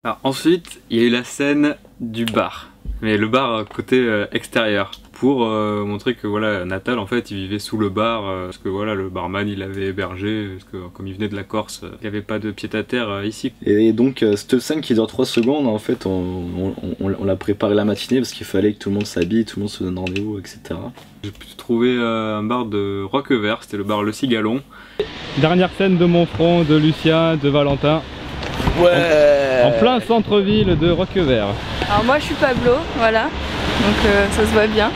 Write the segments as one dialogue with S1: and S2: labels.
S1: Alors ensuite, il y a eu la scène du bar, mais le bar côté extérieur, pour montrer que voilà, Natal en fait il vivait sous le bar, parce que voilà, le barman il l'avait hébergé, parce que comme il venait de la Corse, il n'y avait pas de pied-à-terre ici.
S2: Et donc cette scène qui dure 3 secondes, en fait on l'a préparé la matinée parce qu'il fallait que tout le monde s'habille, tout le monde se donne rendez-vous, etc.
S1: J'ai pu trouver un bar de Roquevert, c'était le bar Le Cigalon. Dernière scène de Montfron, de Lucien, de Valentin.
S2: Ouais.
S1: En plein centre-ville de Roquevert.
S3: Alors moi je suis Pablo, voilà, donc ça se voit bien.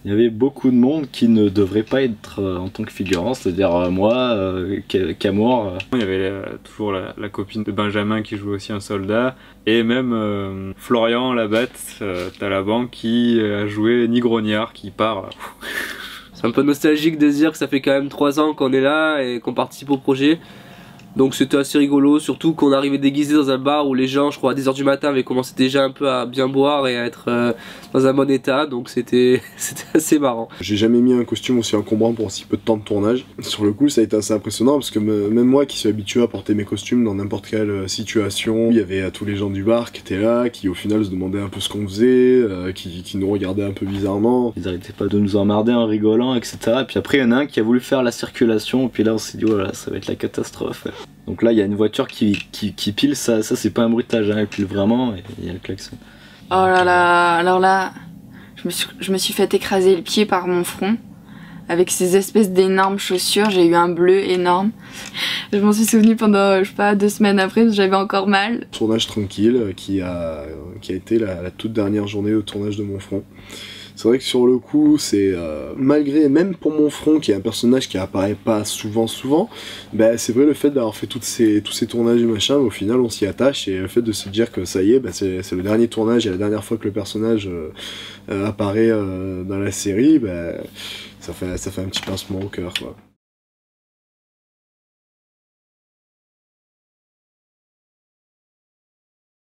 S2: Il y avait beaucoup de monde qui ne devrait pas être en tant que figurant, c'est-à-dire moi, Camour.
S1: Il y avait toujours la copine de Benjamin qui jouait aussi un soldat, et même Florian Labatte, Talaban, qui a joué Nigrognard, qui part.
S4: C'est un peu nostalgique de se dire que ça fait quand même 3 ans qu'on est là et qu'on participe au projet. Donc c'était assez rigolo, surtout qu'on arrivait déguisé dans un bar où les gens, je crois à 10 h du matin, avaient commencé déjà un peu à bien boire et à être dans un bon état, donc c'était assez marrant.
S5: J'ai jamais mis un costume aussi encombrant pour si peu de temps de tournage. Sur le coup ça a été assez impressionnant parce que même moi qui suis habitué à porter mes costumes dans n'importe quelle situation, il y avait tous les gens du bar qui étaient là, qui au final se demandaient un peu ce qu'on faisait, qui nous regardaient un peu bizarrement.
S2: Ils arrêtaient pas de nous emmerder en rigolant, etc. Et puis après il y en a un qui a voulu faire la circulation, et puis là on s'est dit voilà, ça va être la catastrophe. Donc là il y a une voiture qui pile, ça c'est pas un bruitage, hein, elle pile vraiment, et il y a le klaxon.
S3: Oh là là, alors là, je me suis fait écraser le pied par mon front. Avec ces espèces d'énormes chaussures, j'ai eu un bleu énorme. Je m'en suis souvenu pendant, je sais pas, 2 semaines après, parce que j'avais encore mal.
S5: Tournage tranquille qui a été la toute dernière journée de tournage de Montfron. C'est vrai que sur le coup, c'est malgré, même pour Montfron, qui est un personnage qui apparaît pas souvent, bah, c'est vrai le fait d'avoir fait tous ces tournages et machin, au final on s'y attache, et le fait de se dire que ça y est, bah, c'est le dernier tournage et la dernière fois que le personnage apparaît dans la série, bah, ça fait un petit pincement au cœur, quoi.